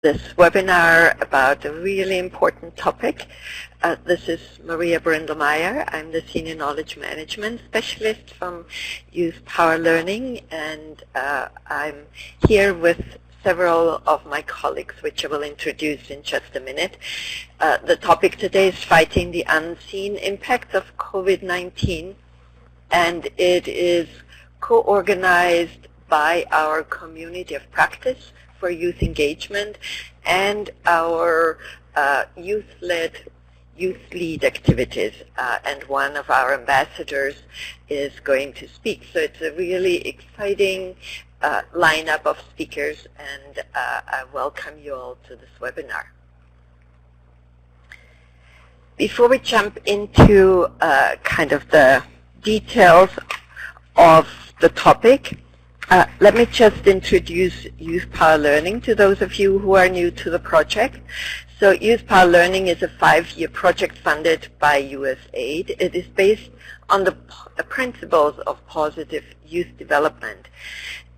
this webinar about a really important topic. This is Maria Brindlemeyer. I'm the Senior Knowledge Management Specialist from Youth Power Learning, and I'm here with several of my colleagues, which I will introduce in just a minute. The topic today is fighting the unseen impacts of COVID-19, and it is co-organized by our community of practice for youth engagement and our youth lead activities, and one of our ambassadors is going to speak. So it's a really exciting lineup of speakers, and I welcome you all to this webinar. Before we jump into kind of the details of the topic, let me just introduce Youth Power Learning to those of you who are new to the project. So Youth Power Learning is a 5-year project funded by USAID. It is based on the principles of positive youth development.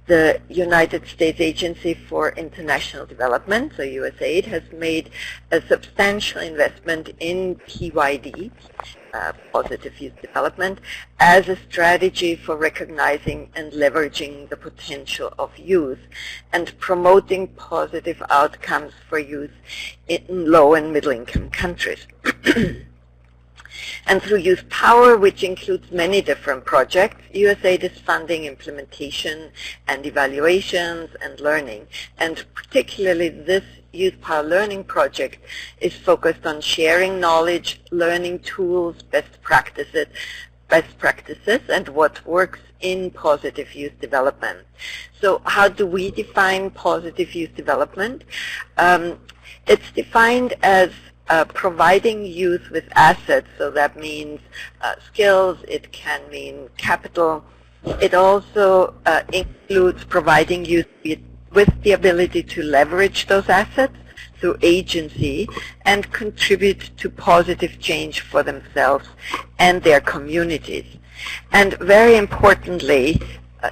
The United States Agency for International Development, so USAID, has made a substantial investment in PYD, positive youth development, as a strategy for recognizing and leveraging the potential of youth and promoting positive outcomes for youth in low and middle income countries. And through Youth Power, which includes many different projects, USAID is funding implementation and evaluations and learning. And particularly this Youth Power Learning project is focused on sharing knowledge, learning tools, best practices, and what works in positive youth development. So how do we define positive youth development? It's defined as providing youth with assets, so that means skills, it can mean capital. It also includes providing youth with the ability to leverage those assets through agency and contribute to positive change for themselves and their communities. And very importantly,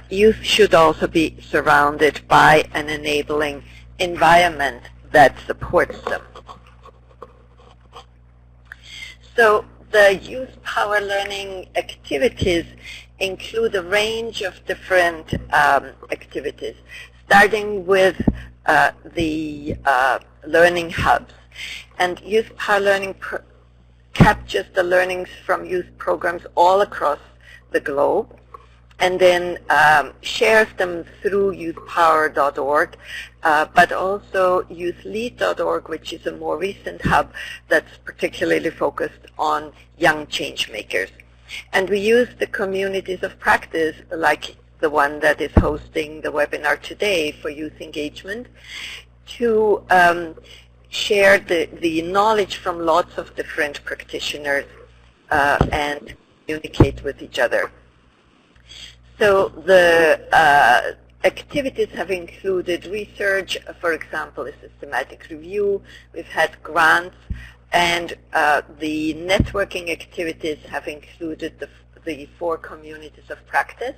youth should also be surrounded by an enabling environment that supports them. So the Youth Power Learning activities include a range of different activities, starting with the learning hubs. And Youth Power Learning captures the learnings from youth programs all across the globe, and then shares them through youthpower.org, but also youthlead.org, which is a more recent hub that's particularly focused on young change makers. And we use the communities of practice, like the one that is hosting the webinar today for youth engagement, to share the knowledge from lots of different practitioners and communicate with each other. So the activities have included research, for example, a systematic review. We've had grants, and the networking activities have included the 4 communities of practice: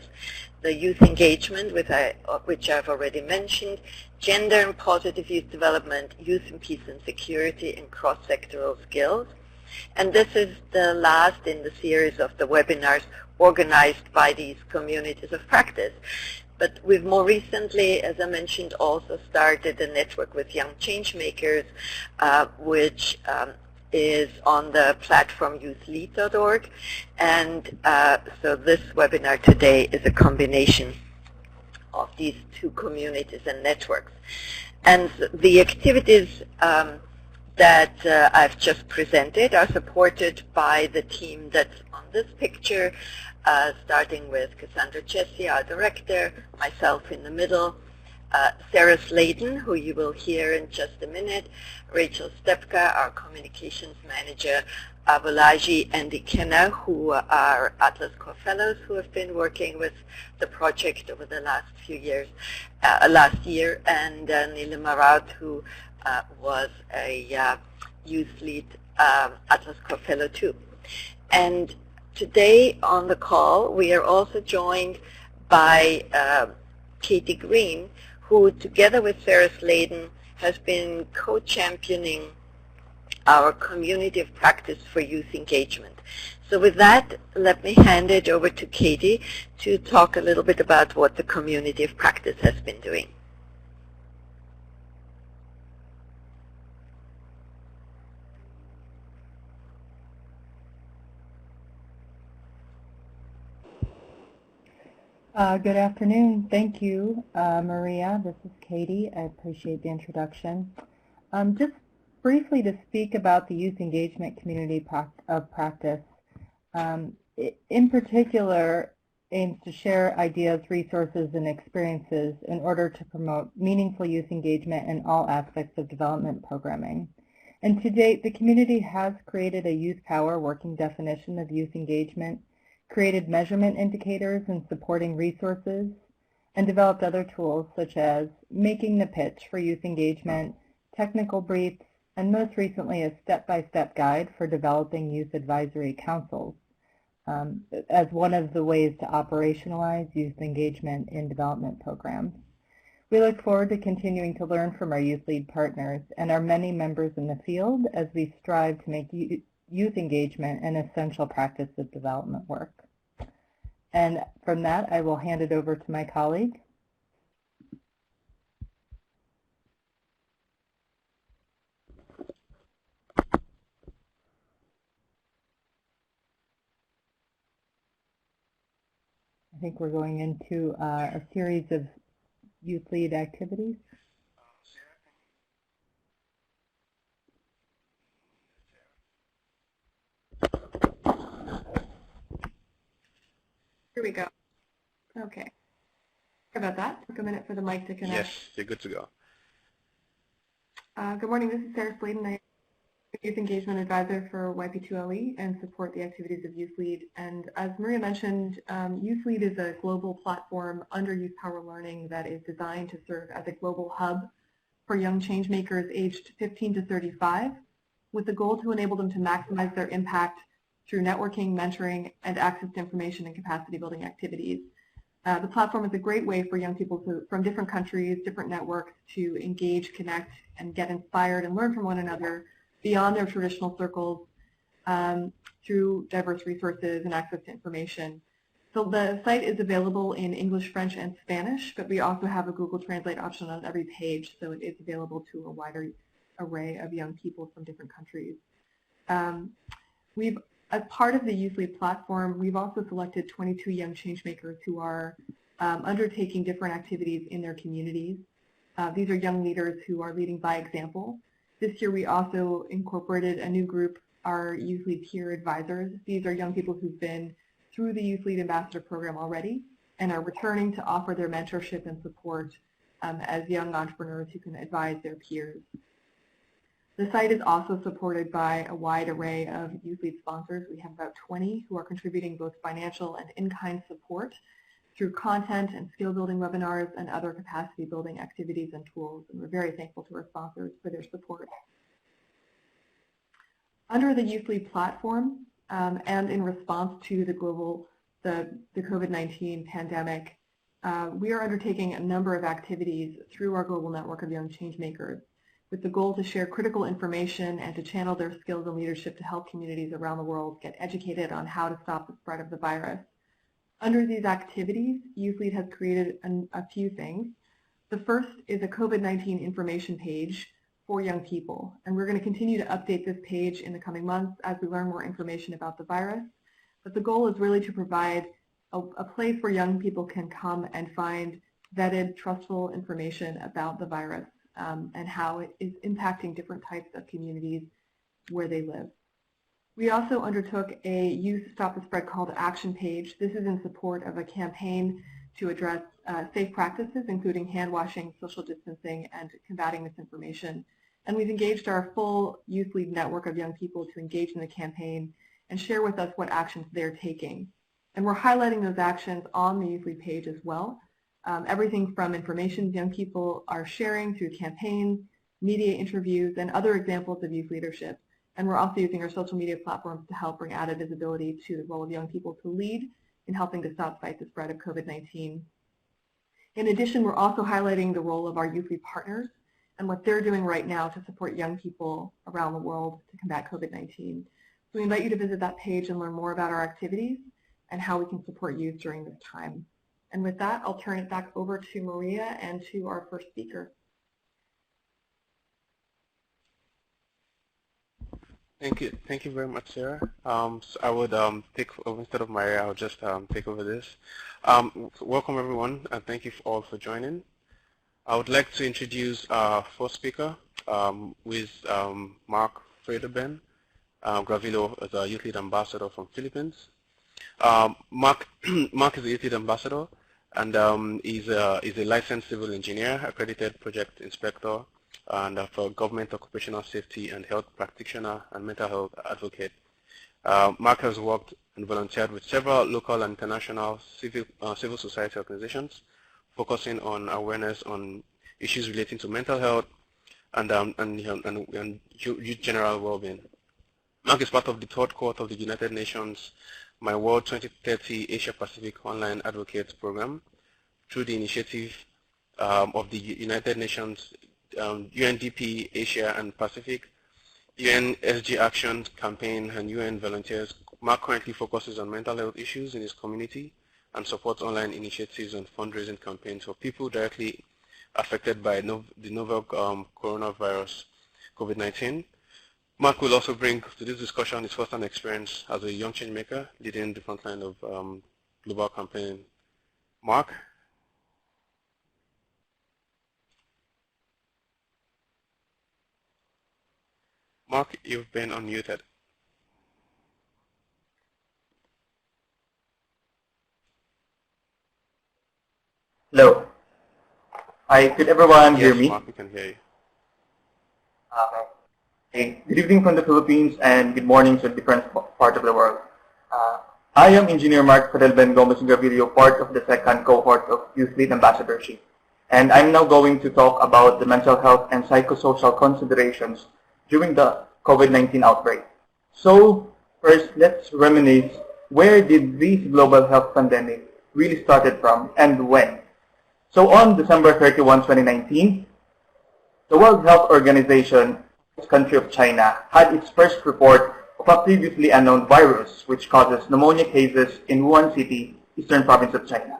the youth engagement, which I've already mentioned, gender and positive youth development, youth in peace and security, and cross-sectoral skills. And this is the last in the series of the webinars organized by these communities of practice. But we've more recently, as I mentioned, also started a network with young change makers, which is on the platform youthlead.org. And so this webinar today is a combination of these 2 communities and networks. And the activities that I've just presented are supported by the team that's on this picture, starting with Cassandra Chessie, our director, myself in the middle, Sarah Sladen, who you will hear in just a minute, Rachel Stepka, our communications manager, Abulaji and Ikenna, who are Atlas Core Fellows who have been working with the project over the last few years, last year, and Nila Marat, who was a youth lead Atlas Core Fellow too. And today on the call, we are also joined by Katie Green, who together with Sarah Sladen has been co-championing our community of practice for youth engagement. So with that, let me hand it over to Katie to talk a little bit about what the community of practice has been doing. Good afternoon. Thank you, Maria. This is Katie. I appreciate the introduction. Just briefly to speak about the youth engagement community of practice, in particular aims to share ideas, resources, and experiences in order to promote meaningful youth engagement in all aspects of development programming. And to date, the community has created a youth power working definition of youth engagement, created measurement indicators and supporting resources, and developed other tools such as making the pitch for youth engagement, technical briefs, and most recently a step-by-step guide for developing youth advisory councils as one of the ways to operationalize youth engagement in development programs. We look forward to continuing to learn from our youth lead partners and our many members in the field as we strive to make youth engagement an essential practice of development work. And from that, I will hand it over to my colleague. I think we're going into a series of youth lead activities. Here we go. Okay. Sorry about that. Took a minute for the mic to connect. Yes, you're good to go. Good morning. This is Sarah Sladen. I'm Youth Engagement Advisor for YP2LE and support the activities of Youth Lead. And as Maria mentioned, Youth Lead is a global platform under Youth Power Learning that is designed to serve as a global hub for young change makers aged 15 to 35, with the goal to enable them to maximize their impact through networking, mentoring, and access to information and capacity building activities. The platform is a great way for young people from different countries, different networks to engage, connect, and get inspired and learn from one another beyond their traditional circles through diverse resources and access to information. So the site is available in English, French, and Spanish, but we also have a Google Translate option on every page, so it is available to a wider array of young people from different countries. As part of the Youth Lead platform, we've also selected 22 young changemakers who are undertaking different activities in their communities. These are young leaders who are leading by example. This year we also incorporated a new group, our Youth Lead Peer Advisors. These are young people who've been through the Youth Lead Ambassador Program already and are returning to offer their mentorship and support as young entrepreneurs who can advise their peers. The site is also supported by a wide array of Youth Lead sponsors. We have about 20 who are contributing both financial and in-kind support through content and skill-building webinars and other capacity-building activities and tools, and we're very thankful to our sponsors for their support. Under the Youth Lead platform and in response to the COVID-19 pandemic, we are undertaking a number of activities through our global network of young changemakers, with the goal to share critical information and to channel their skills and leadership to help communities around the world get educated on how to stop the spread of the virus. Under these activities, Youth Lead has created a few things. The first is a COVID-19 information page for young people, and we're going to continue to update this page in the coming months as we learn more information about the virus. But the goal is really to provide a place where young people can come and find vetted, trustful information about the virus and how it is impacting different types of communities where they live. We also undertook a Youth Stop the Spread call to action page. This is in support of a campaign to address safe practices, including hand washing, social distancing, and combating misinformation. And we've engaged our full Youth Lead network of young people to engage in the campaign and share with us what actions they're taking. And we're highlighting those actions on the Youth Lead page as well. Everything from information young people are sharing through campaigns, media interviews, and other examples of youth leadership. And we're also using our social media platforms to help bring added visibility to the role of young people to lead in helping to stop fight the spread of COVID-19. In addition, we're also highlighting the role of our Youth Lead partners and what they're doing right now to support young people around the world to combat COVID-19. So we invite you to visit that page and learn more about our activities and how we can support youth during this time. And with that, I'll turn it back over to Maria and to our first speaker. Thank you very much, Sarah. So I would take over, instead of Maria, I'll just take over this. Welcome everyone, and thank you all for joining. I would like to introduce our first speaker, who is Mark Frederben Gravilo, as a Youth Lead Ambassador from Philippines. Mark is a Youth Lead Ambassador, and he's a licensed civil engineer, accredited project inspector, and for government occupational safety and health practitioner and mental health advocate. Mark has worked and volunteered with several local and international civil society organizations, focusing on awareness on issues relating to mental health and youth general well-being. Mark is part of the third cohort of the United Nations My World 2030 Asia Pacific Online Advocates Program through the initiative of the United Nations UNDP Asia and Pacific, UN SG Action Campaign, and UN volunteers. Mark currently focuses on mental health issues in his community and supports online initiatives and fundraising campaigns for people directly affected by the novel coronavirus, COVID-19. Mark will also bring to this discussion his first-hand experience as a young change maker leading the front line of global campaign. Mark? Mark, you've been unmuted. Hello. Hi, could everyone hear me? Yes, Mark, we can hear you. Hey, good evening from the Philippines and good morning to a different part of the world. I am Engineer Mark Frederben Gavilio, part of the second cohort of Youth Lead Ambassadorship. And I'm now going to talk about the mental health and psychosocial considerations during the COVID-19 outbreak. So first, let's reminisce, where did this global health pandemic really started from and when? So on December 31, 2019, the World Health Organization, the country of China, had its first report of a previously unknown virus which causes pneumonia cases in Wuhan City, eastern province of China.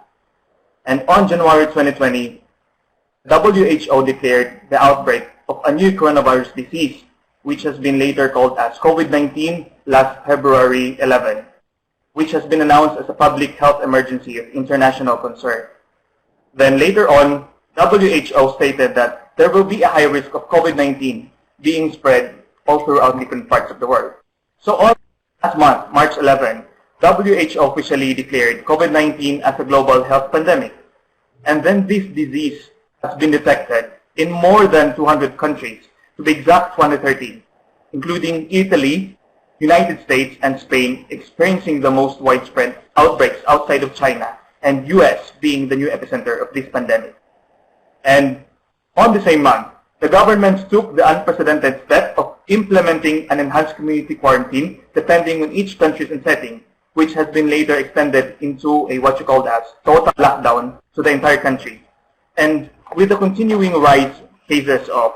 And on January 2020, WHO declared the outbreak of a new coronavirus disease, which has been later called as COVID-19 last February 11, which has been announced as a public health emergency of international concern. Then later on, WHO stated that there will be a high risk of COVID-19 being spread all throughout different parts of the world. So on last month, March 11, WHO officially declared COVID-19 as a global health pandemic. And then this disease has been detected in more than 200 countries, to be exact 213, including Italy, United States, and Spain experiencing the most widespread outbreaks outside of China, and US being the new epicenter of this pandemic. And on the same month, the governments took the unprecedented step of implementing an enhanced community quarantine depending on each country's setting, which has been later extended into a what you call as total lockdown to the entire country. And with the continuing rise cases of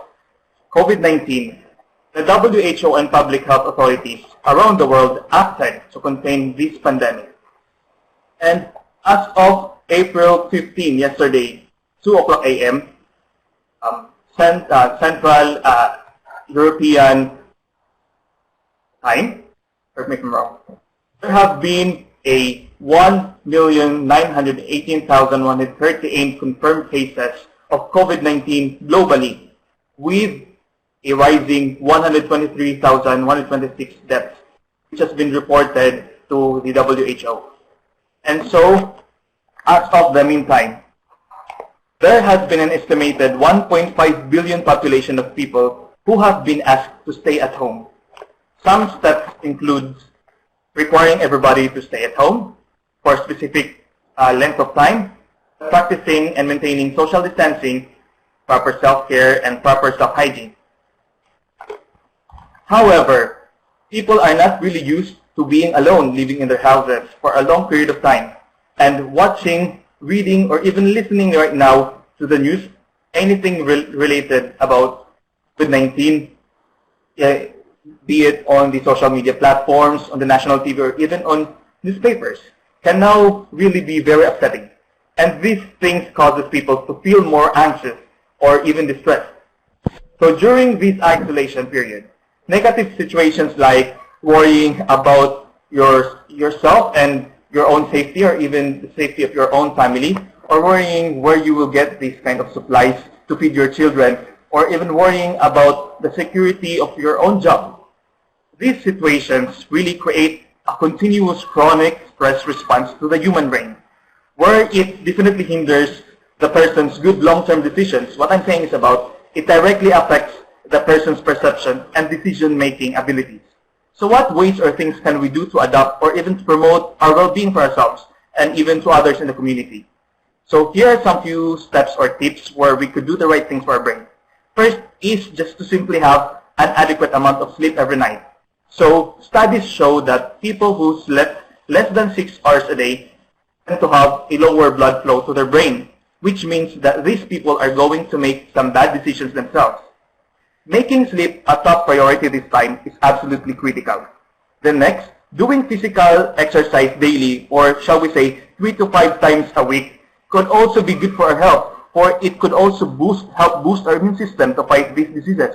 COVID-19, the WHO and public health authorities around the world acted to contain this pandemic. And as of April 15, yesterday, 2 o'clock a.m., Central European time, correct me if I'm wrong, there have been a 1,918,138 confirmed cases of COVID-19 globally, with a rising 123,126 deaths, which has been reported to the WHO. And so, as of the meantime, there has been an estimated 1.5 billion population of people who have been asked to stay at home. Some steps include requiring everybody to stay at home for a specific length of time, practicing and maintaining social distancing, proper self-care, and proper self-hygiene. However, people are not really used to being alone, living in their houses for a long period of time, and watching, reading, or even listening right now to the news anything related about COVID-19, be it on the social media platforms, on the national TV, or even on newspapers, can now really be very upsetting. And these things causes people to feel more anxious or even distressed. So during this isolation period, negative situations like worrying about yourself and your own safety, or even the safety of your own family, or worrying where you will get these kind of supplies to feed your children, or even worrying about the security of your own job. These situations really create a continuous chronic stress response to the human brain, where it definitely hinders the person's good long-term decisions. What I'm saying is about it directly affects the person's perception and decision-making abilities. So what ways or things can we do to adapt or even to promote our well-being for ourselves and even to others in the community? So here are some few steps or tips where we could do the right things for our brain. First is just to simply have an adequate amount of sleep every night. So studies show that people who slept less than 6 hours a day tend to have a lower blood flow to their brain, which means that these people are going to make some bad decisions themselves. Making sleep a top priority this time is absolutely critical. Then next, doing physical exercise daily, or shall we say 3 to 5 times a week, could also be good for our health, or it could also help boost our immune system to fight these diseases.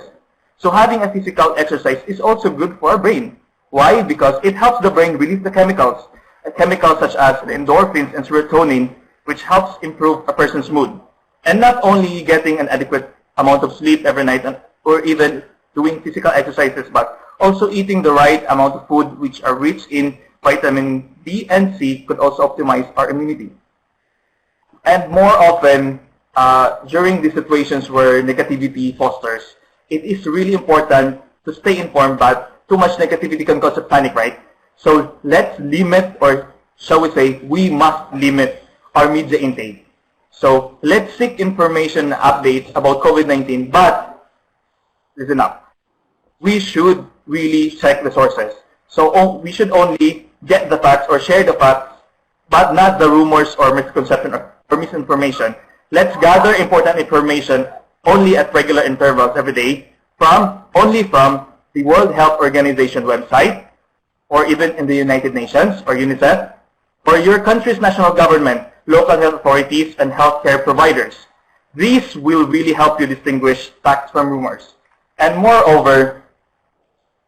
So having a physical exercise is also good for our brain. Why? Because it helps the brain release the chemicals such as the endorphins and serotonin, which helps improve a person's mood. And not only getting an adequate amount of sleep every night, or even doing physical exercises, but also eating the right amount of food which are rich in vitamin B and C could also optimize our immunity. And more often, during these situations where negativity fosters, it is really important to stay informed, but too much negativity can cause a panic, right? So let's limit, or shall we say, we must limit our media intake. So let's seek information updates about COVID-19, but listen up. We should really check the sources. So we should only get the facts or share the facts, but not the rumors or misconception or misinformation. Let's gather important information only at regular intervals every day only from the World Health Organization website, or even in the United Nations or UNICEF, or your country's national government, local health authorities, and healthcare providers. These will really help you distinguish facts from rumors. And moreover,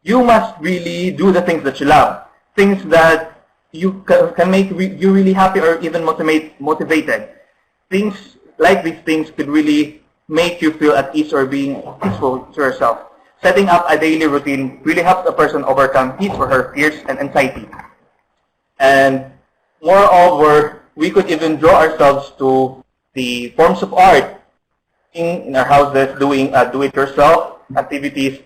you must really do the things that you love, things that you can make you really happy or even motivated. Things like these things could really make you feel at ease or being peaceful to yourself. Setting up a daily routine really helps a person overcome his or her fears and anxiety. And moreover, we could even draw ourselves to the forms of art in our houses, doing do-it-yourself activities,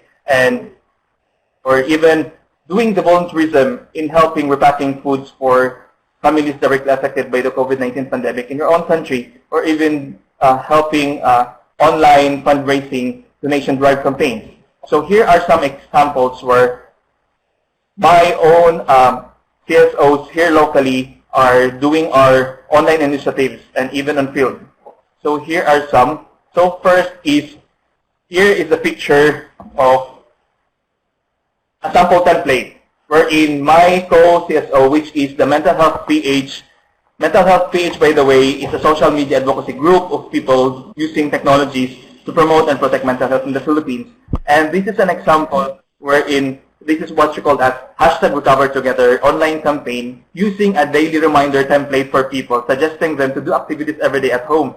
or even doing the volunteerism in helping repacking foods for families directly affected by the COVID-19 pandemic in your own country, or even helping online fundraising donation drive campaigns. So here are some examples where my own CSOs here locally are doing our online initiatives and even on field. So here are some. So first is, here is a picture of a sample template wherein my co-CSO, which is the Mental Health PH. Mental Health PH, by the way, is a social media advocacy group of people using technologies to promote and protect mental health in the Philippines. And this is an example wherein this is what you call as #RecoverTogether online campaign, using a daily reminder template for people, suggesting them to do activities every day at home.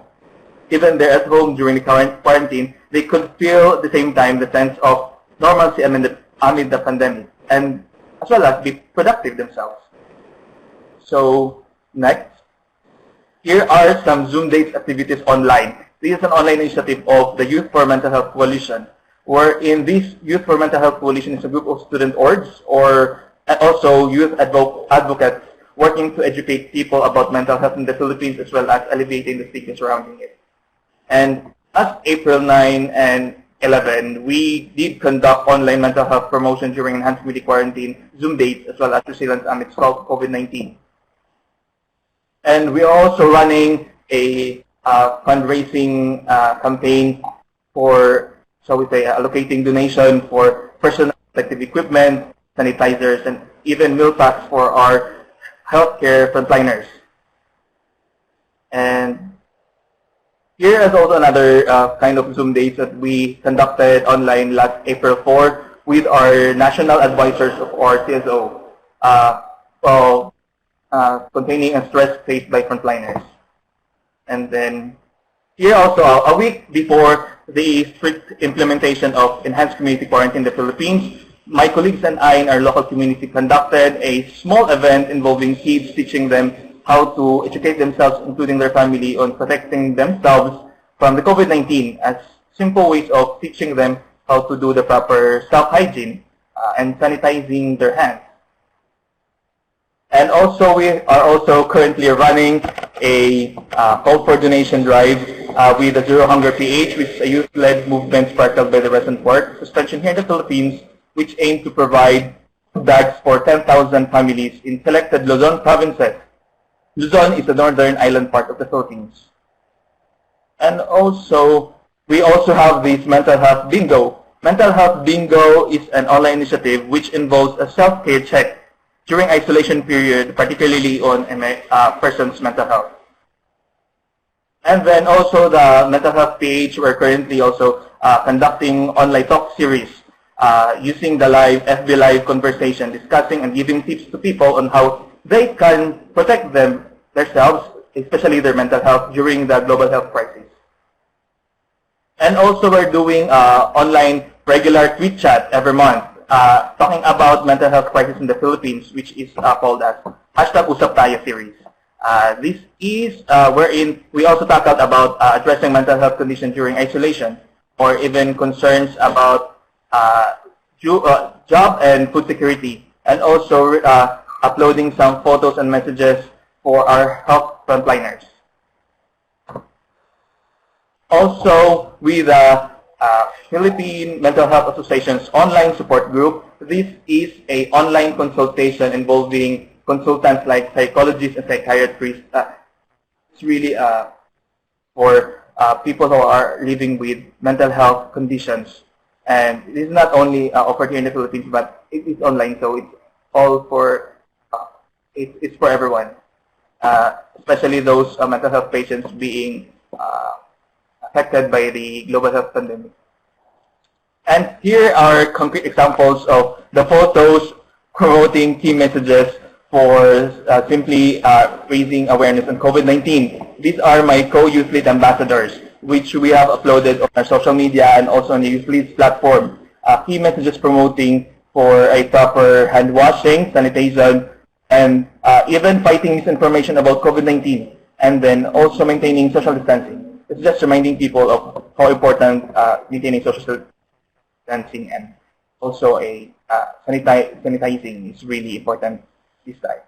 Even they're at home during the current quarantine, they could feel at the same time the sense of normalcy amid the pandemic, and as well as be productive themselves. So next, here are some Zoom dates activities online. This is an online initiative of the Youth for Mental Health Coalition, wherein this Youth for Mental Health Coalition is a group of student orgs and also youth advocates working to educate people about mental health in the Philippines, as well as alleviating the stigma surrounding it. And as April 9 and 11, we did conduct online mental health promotion during enhanced community quarantine, Zoom dates, as well as resilience amidst COVID-19. And we are also running a fundraising campaign for, shall we say, allocating donation for personal protective equipment, sanitizers, and even meal packs for our healthcare frontliners. And here is also another kind of Zoom days that we conducted online last April 4 with our national advisors of our CSO, containing a stress faced by frontliners. And then here also, a week before the strict implementation of enhanced community quarantine in the Philippines, my colleagues and I in our local community conducted a small event involving kids, teaching them how to educate themselves, including their family, on protecting themselves from the COVID-19 as simple ways of teaching them how to do the proper self-hygiene and sanitizing their hands. And also, we are also currently running a call for donation drive with the Zero Hunger PH, which is a youth-led movement sparkled by the Resident Work suspension here in the Philippines, which aim to provide bags for 10,000 families in selected Luzon provinces. Luzon is the northern island part of the Philippines. And also, we also have this mental health bingo. Mental health bingo is an online initiative which involves a self-care check during isolation period, particularly on a person's mental health. And then also the mental health page, we're currently also conducting online talk series using the live FB Live conversation, discussing and giving tips to people on how they can protect themselves, especially their mental health during the global health crisis. And also we're doing online regular tweet chat every month, talking about mental health crisis in the Philippines, which is called as #UsapTayo series. This is wherein we also tackled about addressing mental health conditions during isolation, or even concerns about job and food security, and also uploading some photos and messages for our health frontliners. Also, with the Philippine Mental Health Association's online support group, this is an online consultation involving consultants like psychologists and psychiatrists. It's really for people who are living with mental health conditions. And this is not only offered here in the Philippines, but it is online, so it's all for, it's for everyone, especially those mental health patients being affected by the global health pandemic. And here are concrete examples of the photos promoting key messages for simply raising awareness on COVID-19. These are my co-Youth Lead ambassadors, which we have uploaded on our social media and also on the Youth Lead platform. Key messages promoting for a proper hand washing, sanitation, and even fighting misinformation about COVID-19, and then also maintaining social distancing. It's just reminding people of how important maintaining social distancing and also sanitizing is really important this time.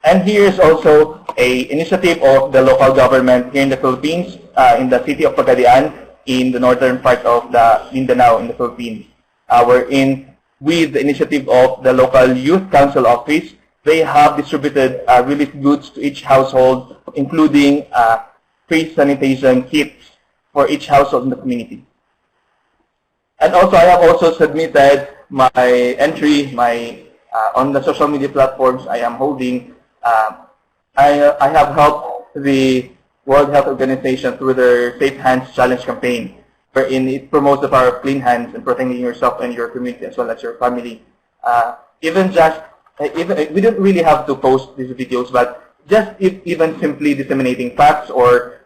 And here's also an initiative of the local government here in the Philippines, in the city of Pagadian, in the northern part of the Mindanao in the Philippines. Wherein, with the initiative of the local youth council office, they have distributed relief goods to each household, including free sanitation kits for each household in the community. And also, I have also submitted my entry, on the social media platforms I am holding. I have helped the World Health Organization through their Safe Hands Challenge campaign, wherein it promotes the power of clean hands and protecting yourself and your community as well as your family. We don't really have to post these videos, but just even simply disseminating facts or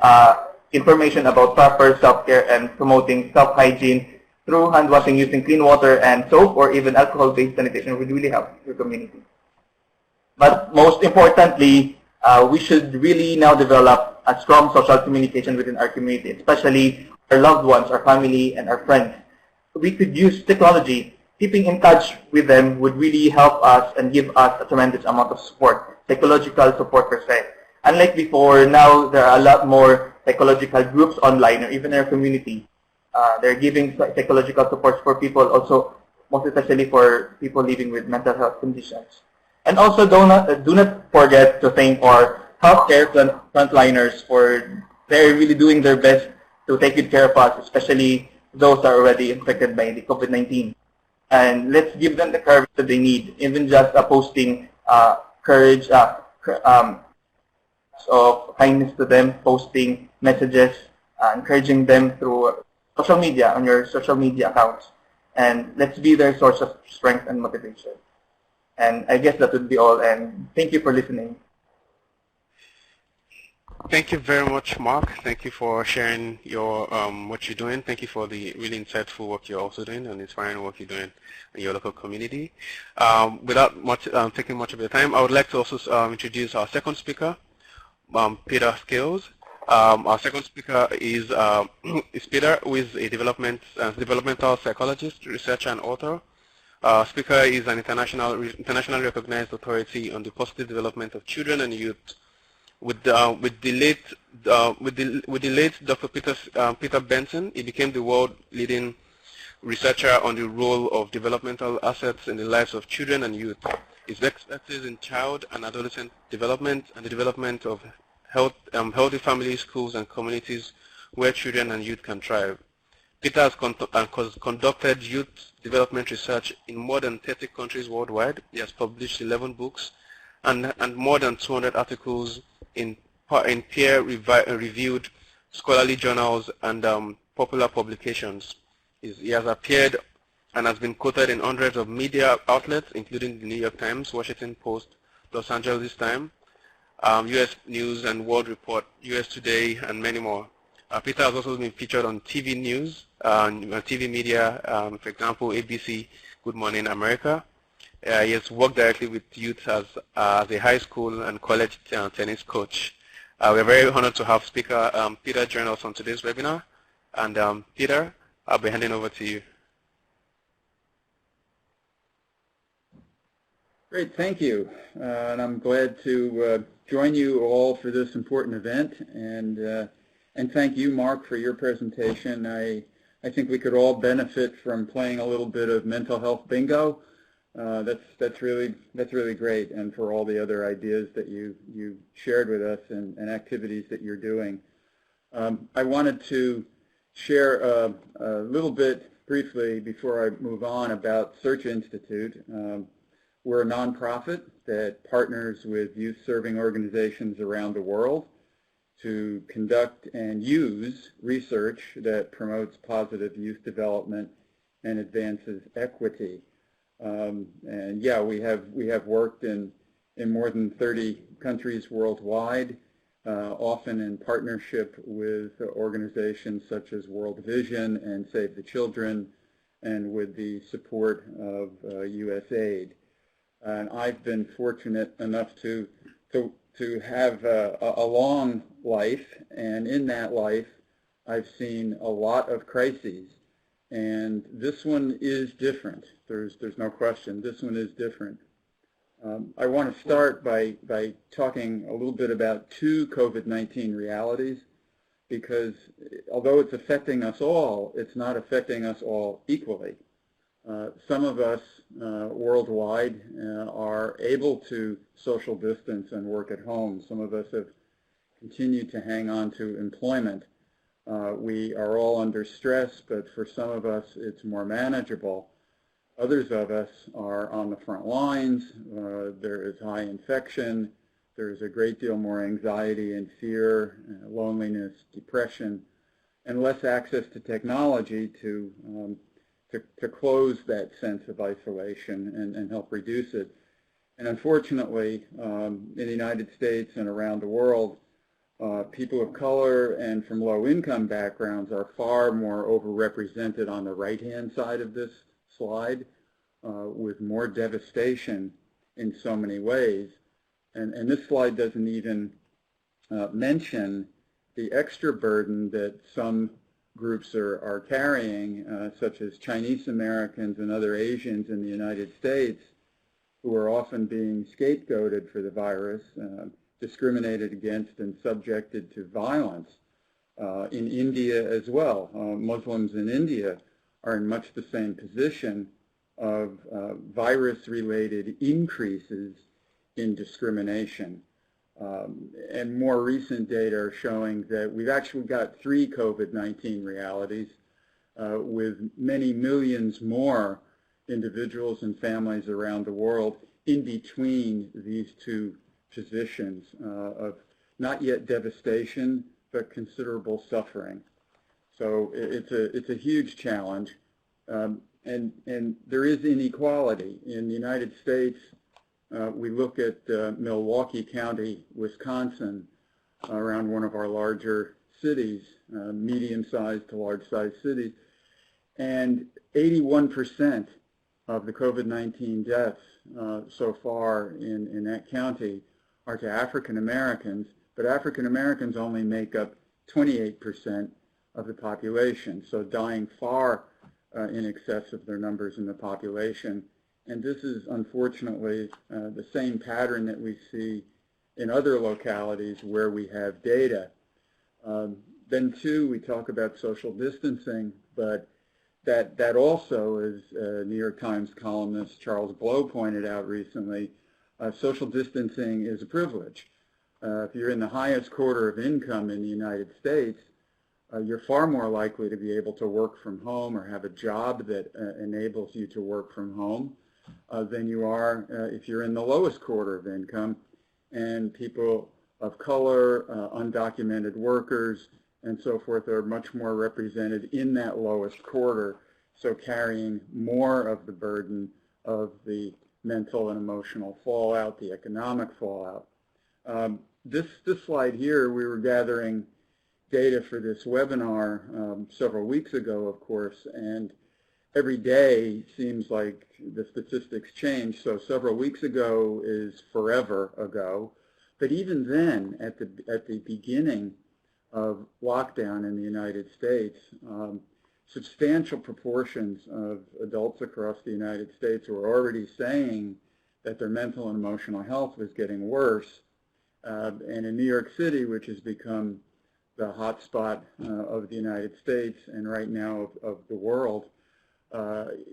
information about proper self-care and promoting self-hygiene through hand washing using clean water and soap or even alcohol-based sanitation would really help your community. But most importantly, we should really now develop a strong social communication within our community, especially our loved ones, our family, and our friends. We could use technology. Keeping in touch with them would really help us and give us a tremendous amount of support, psychological support per se. Unlike before, now there are a lot more psychological groups online or even in our community. They're giving psychological support for people, also most especially for people living with mental health conditions. And also do not forget to thank our healthcare frontliners for they're really doing their best to take good care of us, especially those that are already infected by the COVID-19. And let's give them the courage that they need, even just posting courage, of kindness to them, posting messages, encouraging them through social media, on your social media accounts. And let's be their source of strength and motivation. And I guess that would be all, and thank you for listening. Thank you very much, Mark. Thank you for sharing your what you're doing. Thank you for the really insightful work you're also doing and inspiring work you're doing in your local community. Without much taking much of your time, I would like to also introduce our second speaker, Peter Scales. Our second speaker is Peter, who is a developmental psychologist, researcher, and author. Speaker is an internationally recognized authority on the positive development of children and youth. With the late Dr. Peter Benson, he became the world-leading researcher on the role of developmental assets in the lives of children and youth. His expertise in child and adolescent development and the development of healthy families, schools, and communities where children and youth can thrive. Peter has conducted youth development research in more than 30 countries worldwide. He has published 11 books and more than 200 articles in peer-reviewed scholarly journals and popular publications. He has appeared and has been quoted in hundreds of media outlets, including the New York Times, Washington Post, Los Angeles Times, U.S. News and World Report, U.S. Today, and many more. Peter has also been featured on TV news, TV media, for example, ABC, Good Morning America. He has worked directly with youth as a high school and college tennis coach. We're very honored to have speaker Peter join us on today's webinar. And Peter, I'll be handing over to you. Great, thank you. And I'm glad to join you all for this important event. And thank you, Mark, for your presentation. I think we could all benefit from playing a little bit of mental health bingo. That's really great, and for all the other ideas that you shared with us and activities that you're doing. I wanted to share a little bit briefly before I move on about Search Institute. We're a nonprofit that partners with youth-serving organizations around the world to conduct and use research that promotes positive youth development and advances equity. And yeah, we have worked in more than 30 countries worldwide, often in partnership with organizations such as World Vision and Save the Children, and with the support of USAID. And I've been fortunate enough to have a long life, and in that life, I've seen a lot of crises. And this one is different. There's no question. This one is different. I want to start by talking a little bit about two COVID-19 realities, because although it's affecting us all, it's not affecting us all equally. Some of us worldwide are able to social distance and work at home. Some of us have continued to hang on to employment. We are all under stress, but for some of us it's more manageable. Others of us are on the front lines. There is high infection. There is a great deal more anxiety and fear, loneliness, depression, and less access to technology to close that sense of isolation and help reduce it. And unfortunately, in the United States and around the world, people of color and from low-income backgrounds are far more overrepresented on the right-hand side of this slide, with more devastation in so many ways. And this slide doesn't even mention the extra burden that some groups are carrying, such as Chinese Americans and other Asians in the United States, who are often being scapegoated for the virus, discriminated against and subjected to violence. In India as well, Muslims in India are in much the same position of virus-related increases in discrimination. And more recent data are showing that we've actually got 3 COVID-19 realities with many millions more individuals and families around the world in between these two positions of not yet devastation, but considerable suffering. So it's a huge challenge, and there is inequality. In the United States, we look at Milwaukee County, Wisconsin, around one of our larger cities, medium-sized to large-sized cities, and 81% of the COVID-19 deaths so far in that county are to African Americans, but African Americans only make up 28% of the population, so dying far in excess of their numbers in the population. And this is unfortunately the same pattern that we see in other localities where we have data. Then too, we talk about social distancing, but that also, as New York Times columnist Charles Blow pointed out recently, social distancing is a privilege. If you're in the highest quarter of income in the United States, you're far more likely to be able to work from home or have a job that enables you to work from home than you are if you're in the lowest quarter of income. And people of color, undocumented workers, and so forth are much more represented in that lowest quarter, so carrying more of the burden of the mental and emotional fallout, the economic fallout. This slide here, we were gathering data for this webinar several weeks ago, of course, and every day seems like the statistics change. So several weeks ago is forever ago, but even then, at the beginning of lockdown in the United States, substantial proportions of adults across the United States were already saying that their mental and emotional health was getting worse. And in New York City, which has become the hotspot of the United States and right now of the world,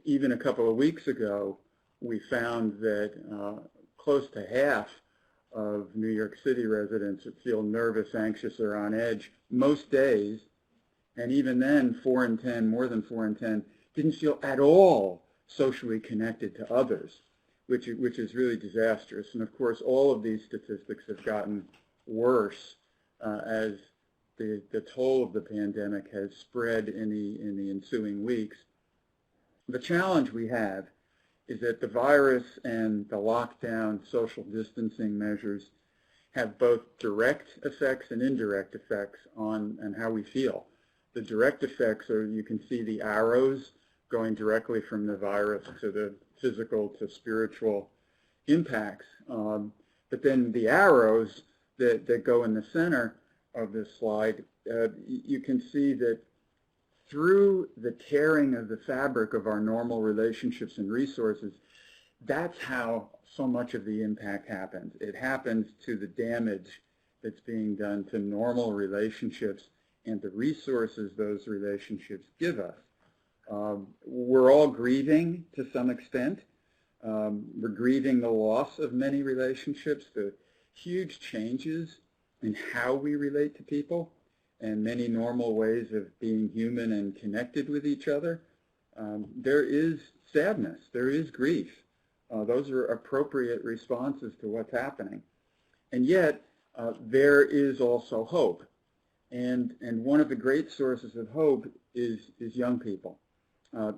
even a couple of weeks ago, we found that close to half of New York City residents feel nervous, anxious, or on edge most days, and even then, 4 in 10, more than 4 in 10, didn't feel at all socially connected to others, which is really disastrous. And of course, all of these statistics have gotten worse as the toll of the pandemic has spread in the ensuing weeks. The challenge we have is that the virus and the lockdown social distancing measures have both direct effects and indirect effects on how we feel. The direct effects are, you can see the arrows going directly from the virus to the physical to spiritual impacts. But then the arrows that go in the center of this slide, you can see that through the tearing of the fabric of our normal relationships and resources, that's how so much of the impact happens. It happens to the damage that's being done to normal relationships and the resources those relationships give us. We're all grieving to some extent. We're grieving the loss of many relationships, the huge changes in how we relate to people, and many normal ways of being human and connected with each other. There is sadness, there is grief. Those are appropriate responses to what's happening. And yet, there is also hope. And one of the great sources of hope is young people.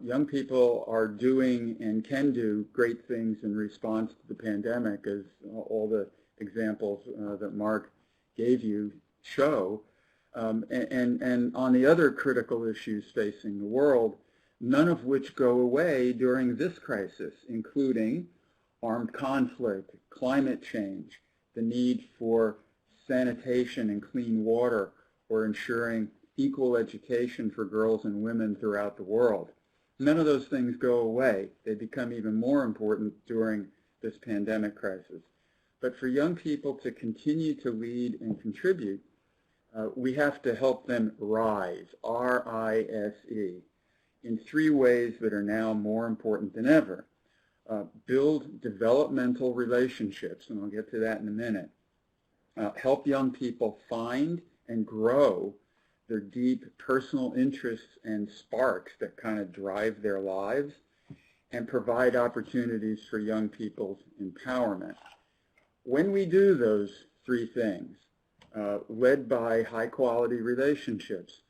Young people are doing and can do great things in response to the pandemic, as all the examples that Mark gave you show. And on the other critical issues facing the world, none of which go away during this crisis, including armed conflict, climate change, the need for sanitation and clean water, or ensuring equal education for girls and women throughout the world. None of those things go away. They become even more important during this pandemic crisis. But for young people to continue to lead and contribute, we have to help them rise, R-I-S-E, in 3 ways that are now more important than ever. Build developmental relationships, and I'll get to that in a minute. help young people find and grow their deep personal interests and sparks that kind of drive their lives, and provide opportunities for young people's empowerment. When we do those three things, led by high-quality relationships,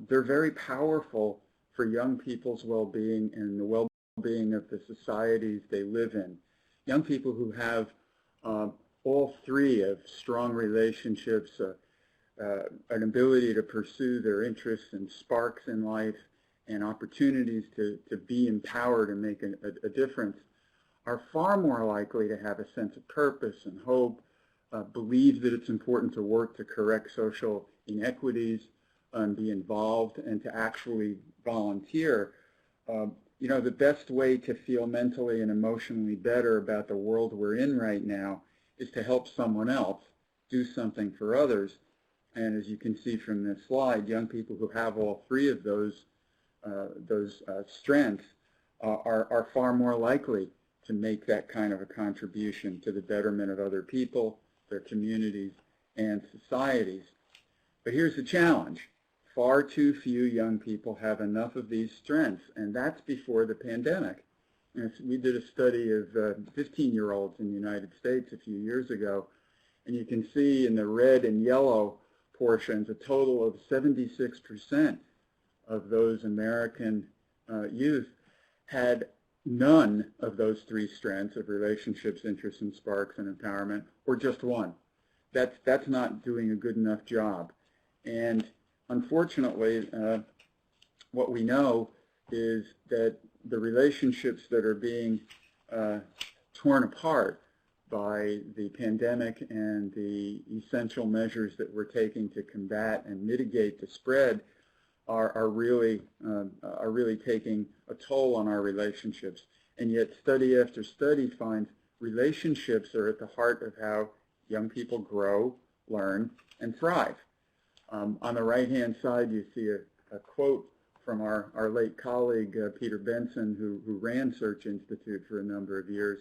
they're very powerful for young people's well-being and the well-being of the societies they live in. Young people who have all three of strong relationships, an ability to pursue their interests and sparks in life, and opportunities to be empowered and make a difference, are far more likely to have a sense of purpose and hope, believe that it's important to work to correct social inequities, and be involved, and to actually volunteer. You know, the best way to feel mentally and emotionally better about the world we're in right now is to help someone else, do something for others. And as you can see from this slide, young people who have all three of those strengths are far more likely to make that kind of a contribution to the betterment of other people, their communities, and societies. But here's the challenge. Far too few young people have enough of these strengths, and that's before the pandemic. And we did a study of 15-year-olds in the United States a few years ago, and you can see in the red and yellow portions a total of 76% of those American youth had none of those three strengths of relationships, interests, and sparks, and empowerment, or just one. That's not doing a good enough job. And unfortunately, what we know is that the relationships that are being torn apart by the pandemic and the essential measures that we're taking to combat and mitigate the spread are really taking a toll on our relationships. And yet study after study finds relationships are at the heart of how young people grow, learn, and thrive. On the right-hand side, you see a quote from our late colleague, Peter Benson, who ran Search Institute for a number of years.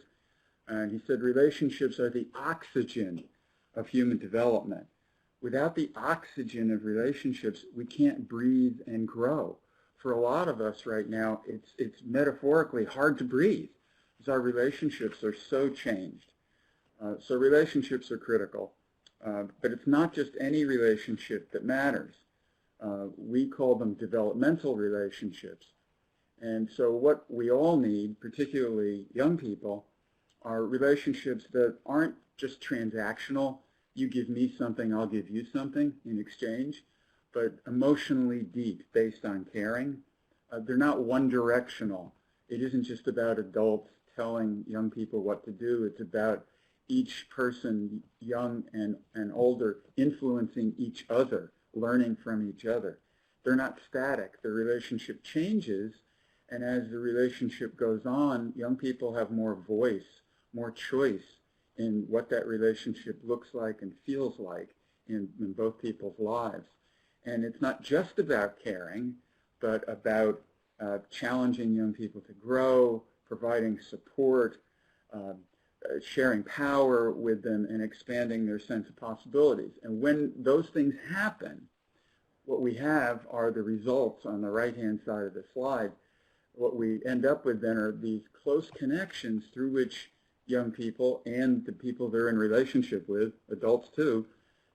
And he said, relationships are the oxygen of human development. Without the oxygen of relationships, we can't breathe and grow. For a lot of us right now, it's metaphorically hard to breathe because our relationships are so changed. So relationships are critical. But it's not just any relationship that matters. We call them developmental relationships. And so what we all need, particularly young people, are relationships that aren't just transactional. You give me something, I'll give you something in exchange, but emotionally deep, based on caring. They're not one-directional. It isn't just about adults telling young people what to do. It's about each person, young and older, influencing each other, learning from each other. They're not static. The relationship changes, and as the relationship goes on, young people have more voice, more choice in what that relationship looks like and feels like in both people's lives. And it's not just about caring, but about challenging young people to grow, providing support, sharing power with them, and expanding their sense of possibilities. And when those things happen, what we have are the results on the right-hand side of the slide. What we end up with then are these close connections through which young people and the people they're in relationship with, adults too,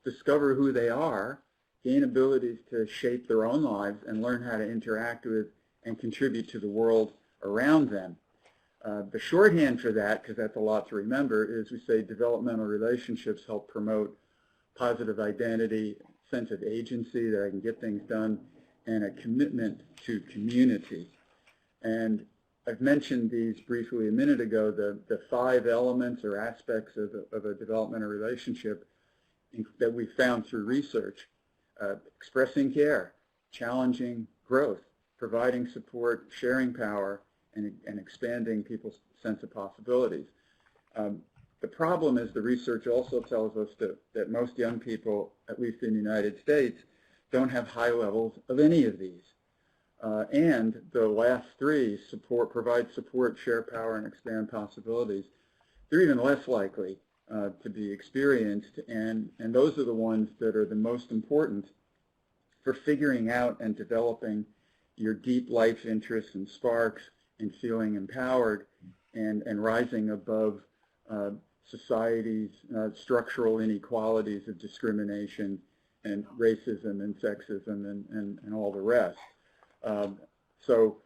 discover who they are, gain abilities to shape their own lives, and learn how to interact with and contribute to the world around them. The shorthand for that, because that's a lot to remember, is we say developmental relationships help promote positive identity, sense of agency, that I can get things done, and a commitment to community. And I've mentioned these briefly a minute ago, the 5 elements or aspects of a developmental relationship that we found through research. Expressing care, challenging growth, providing support, sharing power, and expanding people's sense of possibilities. The problem is the research also tells us that most young people, at least in the United States, don't have high levels of any of these. And the last 3, provide support, share power, and expand possibilities, they're even less likely to be experienced, and those are the ones that are the most important for figuring out and developing your deep life interests and sparks and feeling empowered and rising above society's structural inequalities of discrimination and racism and sexism and all the rest. So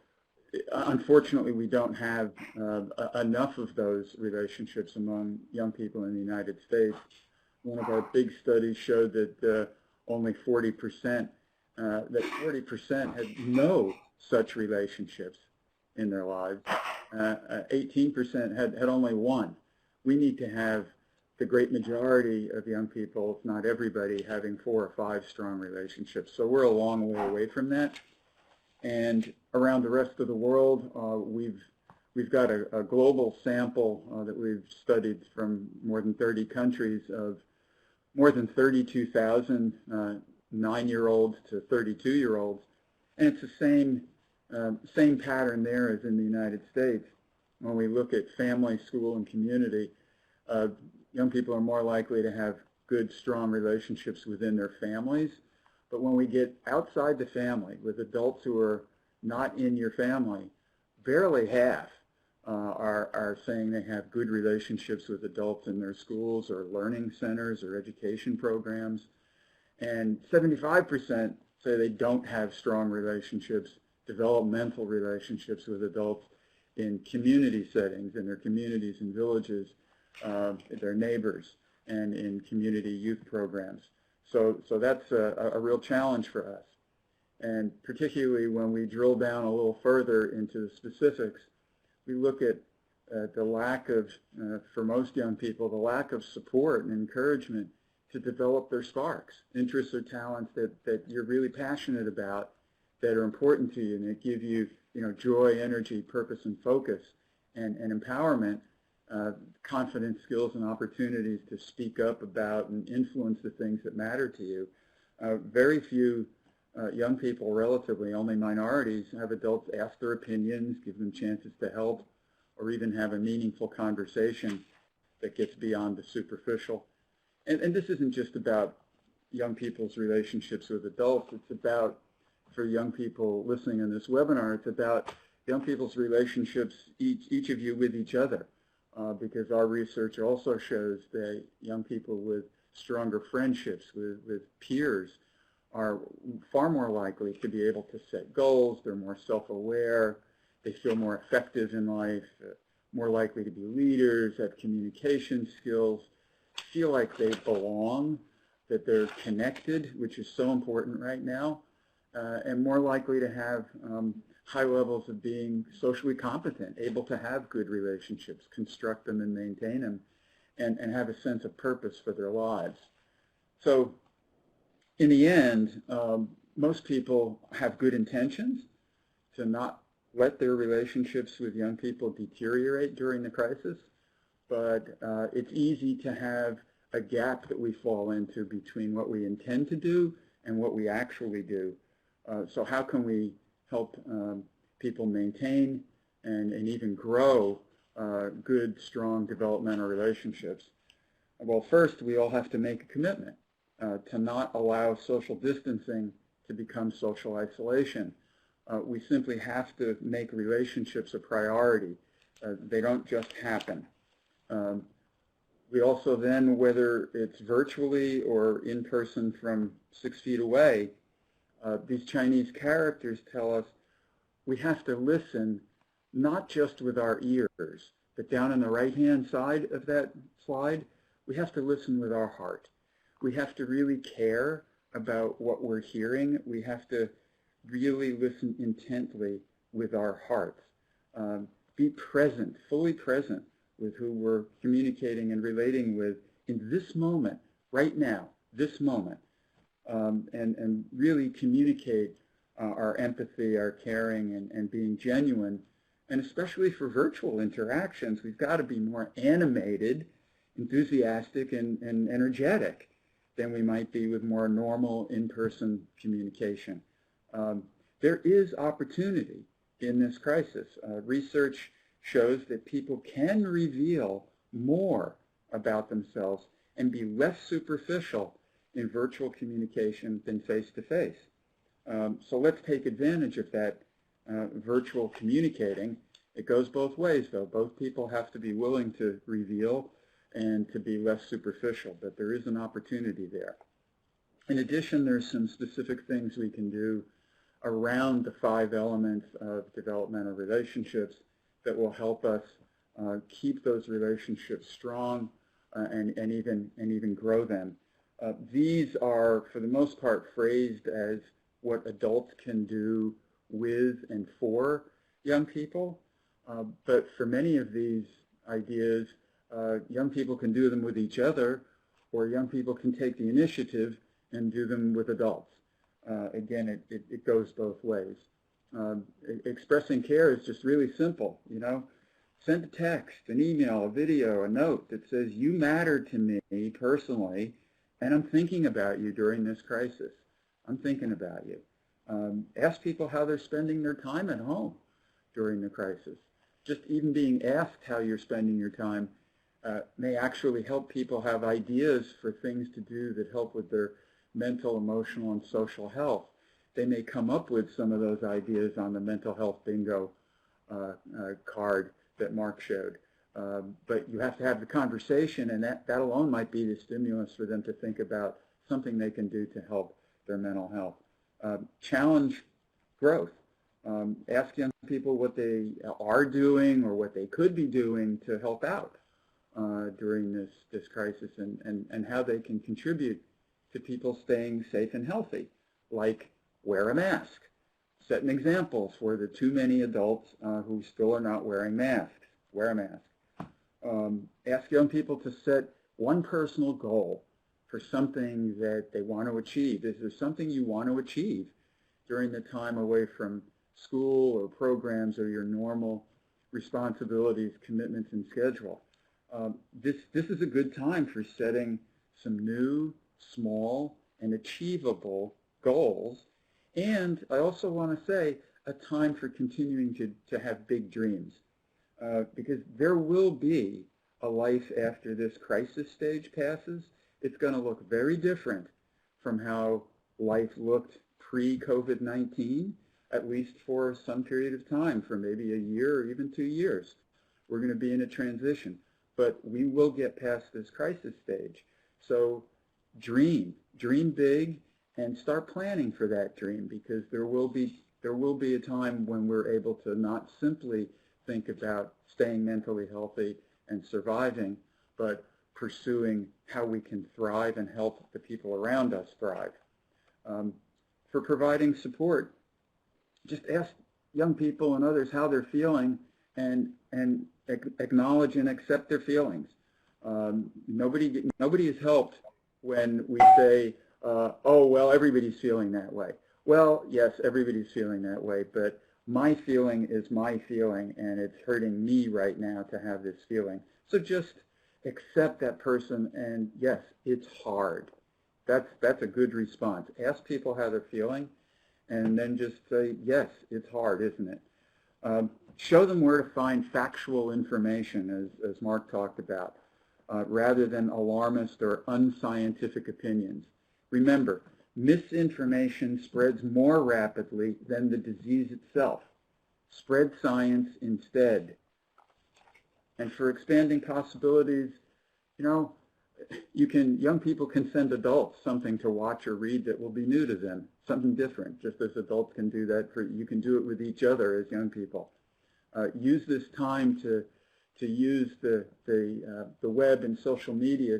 unfortunately, we don't have enough of those relationships among young people in the United States. One of our big studies showed that only 40% had no such relationships in their lives. 18% had only one. We need to have the great majority of young people, if not everybody, having 4 or 5 strong relationships. So we're a long way away from that. And around the rest of the world, we've got a global sample that we've studied from more than 30 countries of more than 32,000 9-year-olds to 32-year-olds, and it's the same pattern there as in the United States. When we look at family, school, and community, young people are more likely to have good, strong relationships within their families. But when we get outside the family with adults who are not in your family, barely half are saying they have good relationships with adults in their schools or learning centers or education programs. And 75% say they don't have strong relationships, developmental relationships with adults in community settings, in their communities and villages, their neighbors, and in community youth programs. So that's a real challenge for us. And particularly when we drill down a little further into the specifics, we look at the lack of, for most young people, the lack of support and encouragement to develop their sparks, interests or talents that you're really passionate about, that are important to you and that give you, joy, energy, purpose, and focus, and empowerment, confidence, skills, and opportunities to speak up about and influence the things that matter to you. Very few young people, relatively, only minorities, have adults ask their opinions, give them chances to help, or even have a meaningful conversation that gets beyond the superficial. And this isn't just about young people's relationships with adults. It's about, for young people listening in this webinar, it's about young people's relationships, each of you with each other. Because our research also shows that young people with stronger friendships with peers are far more likely to be able to set goals. They're more self-aware. They feel more effective in life, more likely to be leaders, have communication skills, feel like they belong, that they're connected, which is so important right now, and more likely to have high levels of being socially competent, able to have good relationships, construct them and maintain them, and have a sense of purpose for their lives. So in the end, most people have good intentions to not let their relationships with young people deteriorate during the crisis, but it's easy to have a gap that we fall into between what we intend to do and what we actually do. So how can we help people maintain and even grow good, strong developmental relationships? Well, first, we all have to make a commitment to not allow social distancing to become social isolation. We simply have to make relationships a priority. They don't just happen. We also then, whether it's virtually or in person from 6 feet away, these Chinese characters tell us we have to listen not just with our ears, but down on the right-hand side of that slide, we have to listen with our heart. We have to really care about what we're hearing. We have to really listen intently with our hearts. Be present, fully present with who we're communicating and relating with in this moment, right now, this moment, and really communicate our empathy, our caring, and being genuine. And especially for virtual interactions, we've got to be more animated, enthusiastic, and energetic than we might be with more normal in-person communication. There is opportunity in this crisis. Research shows that people can reveal more about themselves and be less superficial in virtual communication than face-to-face. So let's take advantage of that virtual communicating. It goes both ways, though. Both people have to be willing to reveal and to be less superficial, but there is an opportunity there. In addition, there's some specific things we can do around the 5 elements of developmental relationships that will help us keep those relationships strong and even grow them. These are, for the most part, phrased as what adults can do with and for young people. But for many of these ideas, young people can do them with each other, or young people can take the initiative and do them with adults. Again, it goes both ways. Expressing care is just really simple, you know. Send a text, an email, a video, a note that says, you matter to me personally, and I'm thinking about you during this crisis. I'm thinking about you. Ask people how they're spending their time at home during the crisis. Just even being asked how you're spending your time may actually help people have ideas for things to do that help with their mental, emotional, and social health. They may come up with some of those ideas on the mental health bingo card that Mark showed. But you have to have the conversation, and that alone might be the stimulus for them to think about something they can do to help their mental health. Challenge growth. Ask young people what they are doing or what they could be doing to help out during this crisis, and how they can contribute to people staying safe and healthy, like wear a mask. Set an example for the too many adults who still are not wearing masks. Wear a mask. Ask young people to set one personal goal for something that they want to achieve. Is there something you want to achieve during the time away from school or programs or your normal responsibilities, commitments, and schedule? This is a good time for setting some new, small, and achievable goals. And I also want to say a time for continuing to have big dreams, because there will be a life after this crisis stage passes. It's going to look very different from how life looked pre-COVID-19, at least for some period of time, for maybe a year or even 2 years. We're going to be in a transition, but we will get past this crisis stage. So dream big, and start planning for that dream, because there will be a time when we're able to not simply think about staying mentally healthy and surviving, but pursuing how we can thrive and help the people around us thrive. For providing support, just ask young people and others how they're feeling, and acknowledge and accept their feelings. Nobody is helped when we say, oh, well, everybody's feeling that way. Well, yes, everybody's feeling that way, but my feeling is my feeling, and it's hurting me right now to have this feeling. So just accept that person, and yes, it's hard. That's a good response. Ask people how they're feeling, and then just say, yes, it's hard, isn't it? Show them where to find factual information, as Mark talked about, rather than alarmist or unscientific opinions. Remember, misinformation spreads more rapidly than the disease itself. Spread science instead. And for expanding possibilities, you know, young people can send adults something to watch or read that will be new to them, something different, just as adults can do that. You can do it with each other as young people. Use this time to use the web and social media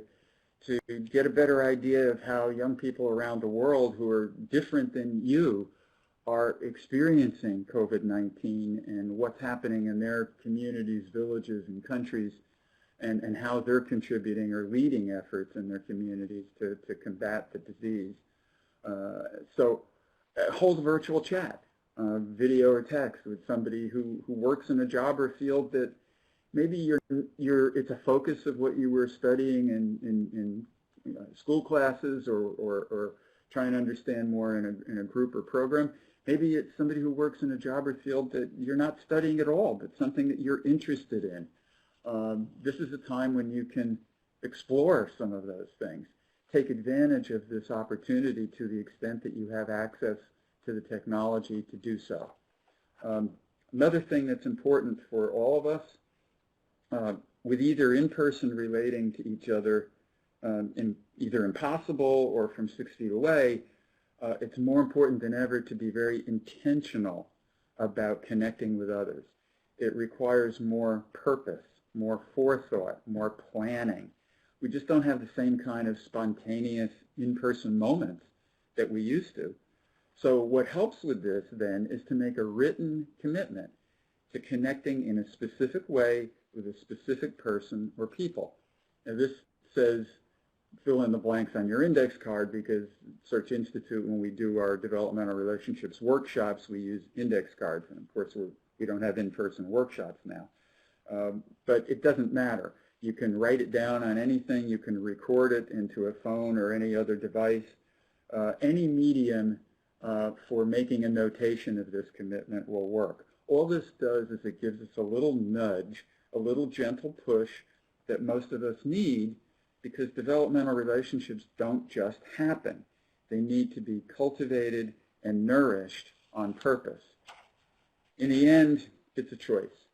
to get a better idea of how young people around the world who are different than you are experiencing COVID-19 and what's happening in their communities, villages, and countries, and how they're contributing or leading efforts in their communities to combat the disease. So hold a virtual chat, video or text with somebody who works in a job or field that maybe it's a focus of what you were studying in school classes, or trying to understand more in a group or program. Maybe it's somebody who works in a job or field that you're not studying at all, but something that you're interested in. This is a time when you can explore some of those things. Take advantage of this opportunity to the extent that you have access to the technology to do so. Another thing that's important for all of us, with either in-person relating to each other, either impossible or from 6 feet away, it's more important than ever to be very intentional about connecting with others. It requires more purpose, more forethought, more planning. We just don't have the same kind of spontaneous in-person moments that we used to. So what helps with this then is to make a written commitment to connecting in a specific way with a specific person or people. Now this says fill in the blanks on your index card, because Search Institute, when we do our developmental relationships workshops, we use index cards. And of course, we don't have in-person workshops now. But it doesn't matter. You can write it down on anything. You can record it into a phone or any other device. Any medium for making a notation of this commitment will work. All this does is it gives us a little nudge, a little gentle push that most of us need, because developmental relationships don't just happen. They need to be cultivated and nourished on purpose. In the end, it's a choice.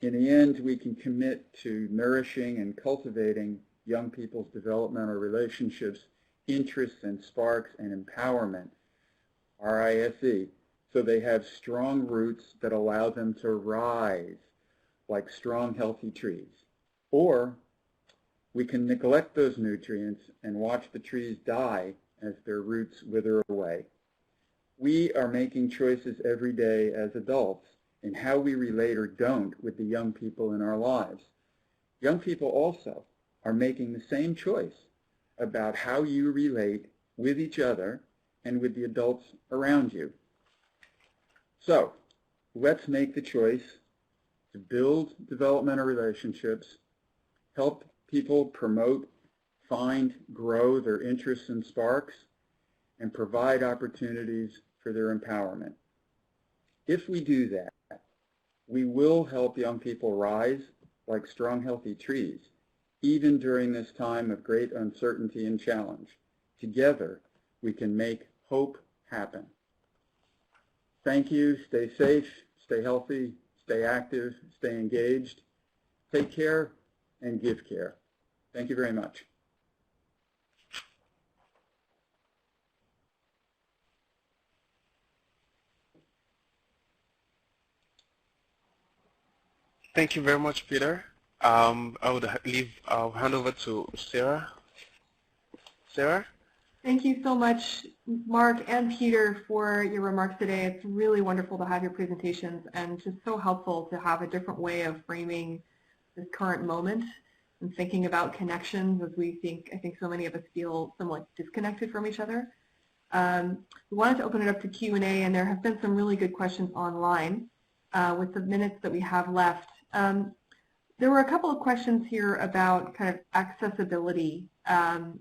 In the end, we can commit to nourishing and cultivating young people's developmental relationships, interests and sparks and empowerment, RISE, so they have strong roots that allow them to rise like strong, healthy trees. Or we can neglect those nutrients and watch the trees die as their roots wither away. We are making choices every day as adults in how we relate or don't with the young people in our lives. Young people also are making the same choice about how you relate with each other and with the adults around you. So let's make the choice to build developmental relationships, help people promote, find, grow their interests and sparks, and provide opportunities for their empowerment. If we do that, we will help young people rise like strong, healthy trees, even during this time of great uncertainty and challenge. Together, we can make hope happen. Thank you. Stay safe, stay healthy, stay active, stay engaged. Take care and give care. Thank you very much. Thank you very much, Peter. I'll hand over to Sarah. Sarah? Thank you so much, Mark and Peter, for your remarks today. It's really wonderful to have your presentations and just so helpful to have a different way of framing this current moment and thinking about connections, as I think so many of us feel somewhat disconnected from each other. We wanted to open it up to Q&A, and there have been some really good questions online with the minutes that we have left. There were a couple of questions here about kind of accessibility, and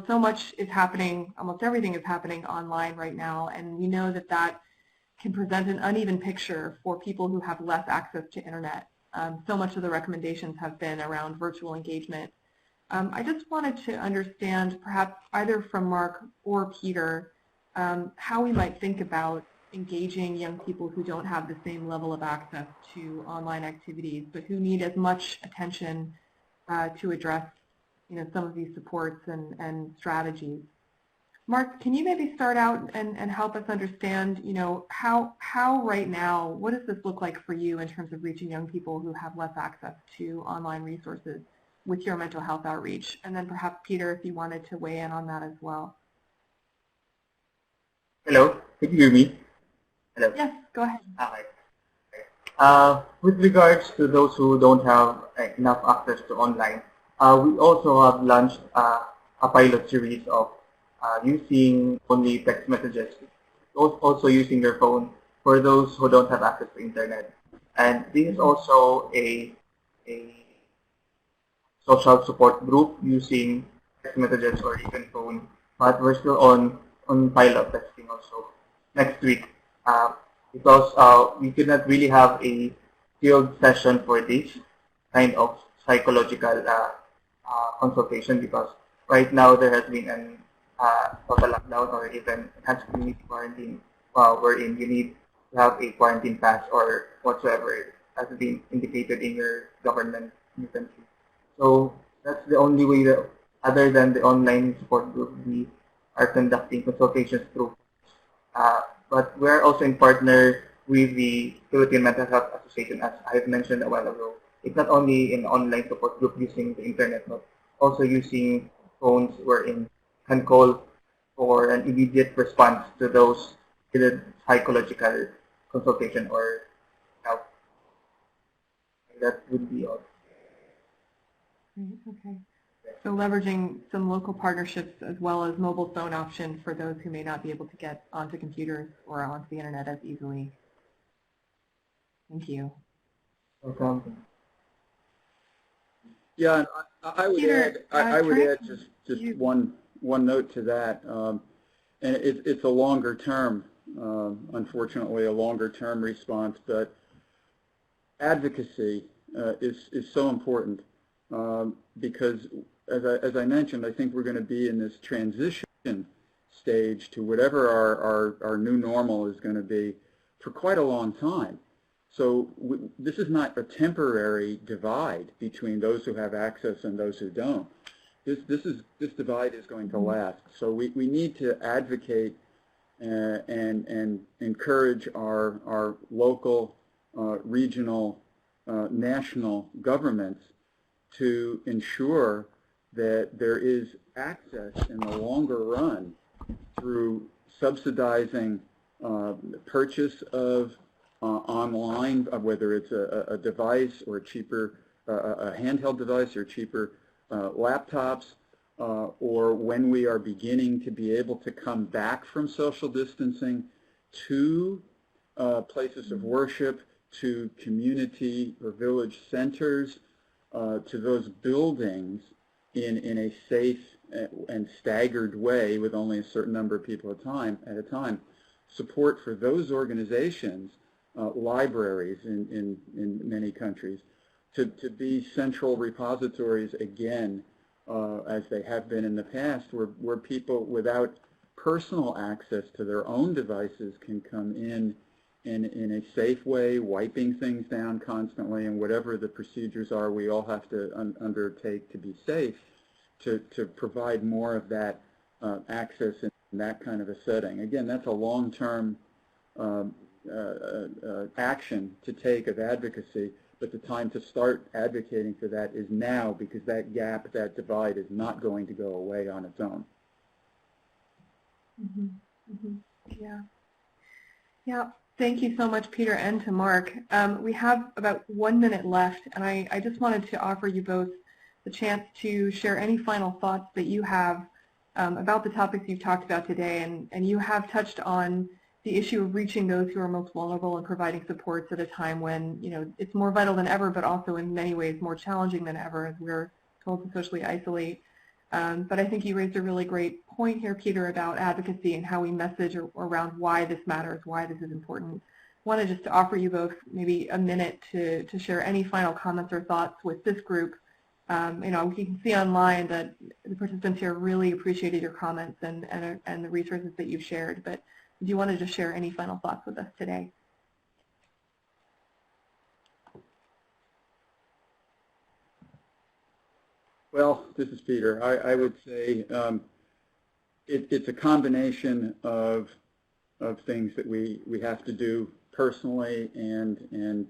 so much is happening, almost everything is happening online right now, and we know that that can present an uneven picture for people who have less access to internet. So much of the recommendations have been around virtual engagement. I just wanted to understand, perhaps either from Mark or Peter, how we might think about engaging young people who don't have the same level of access to online activities, but who need as much attention to address some of these supports and strategies. Mark, can you maybe start out and help us understand, how right now, what does this look like for you in terms of reaching young people who have less access to online resources with your mental health outreach? And then perhaps Peter, if you wanted to weigh in on that as well. Hello, can you hear me? Hello. Yes, go ahead. With regards to those who don't have enough access to online, we also have launched a pilot series of using only text messages, also using your phone for those who don't have access to internet. And this is also a social support group using text messages or even phone, but we're still on pilot testing also next week. Because we could not really have a field session for this kind of psychological consultation, because right now there has been an total lockdown or even enhanced community quarantine, wherein you need to have a quarantine pass or whatsoever has been indicated in your government in the country. So that's the only way that, other than the online support group, we are conducting consultations through. But we're also in partner with the Philippine Mental Health Association, as I have mentioned a while ago. It's not only an online support group using the internet, but also using phones wherein you can call for an immediate response to those psychological consultation or help. That would be all. Okay. So leveraging some local partnerships as well as mobile phone options for those who may not be able to get onto computers or onto the internet as easily. Thank you. Welcome. Yeah, and I would Peter, add. I would add just one note to that, and it's a longer term, unfortunately, a longer term response. But advocacy is so important because, as I mentioned, I think we're going to be in this transition stage to whatever our new normal is going to be for quite a long time. So this is not a temporary divide between those who have access and those who don't. This divide is going to last. So we need to advocate and encourage our local, regional, national governments to ensure that there is access in the longer run through subsidizing purchase of online, whether it's a device or a cheaper, a handheld device or cheaper laptops, or when we are beginning to be able to come back from social distancing to places of worship, to community or village centers, to those buildings in a safe and staggered way with only a certain number of people at a time. Support for those organizations, libraries in many countries, to be central repositories again, as they have been in the past, where people without personal access to their own devices can come in a safe way, wiping things down constantly, and whatever the procedures are we all have to undertake to be safe, to provide more of that access in that kind of a setting. Again, that's a long-term action to take of advocacy, but the time to start advocating for that is now, because that gap, that divide is not going to go away on its own. Mm-hmm. Mm-hmm. Yeah. Yeah. Thank you so much, Peter, and to Mark. We have about 1 minute left, and I just wanted to offer you both the chance to share any final thoughts that you have about the topics you've talked about today, and you have touched on the issue of reaching those who are most vulnerable and providing supports at a time when, you know, it's more vital than ever, but also in many ways more challenging than ever as we're told to socially isolate. But I think you raised a really great point here, Peter, about advocacy and how we message around why this matters, why this is important. I wanted just to offer you both maybe a minute to share any final comments or thoughts with this group. You know, you can see online that the participants here really appreciated your comments and the resources that you've shared, but do you want to just share any final thoughts with us today? Well, this is Peter. I would say it's a combination of things that we have to do personally and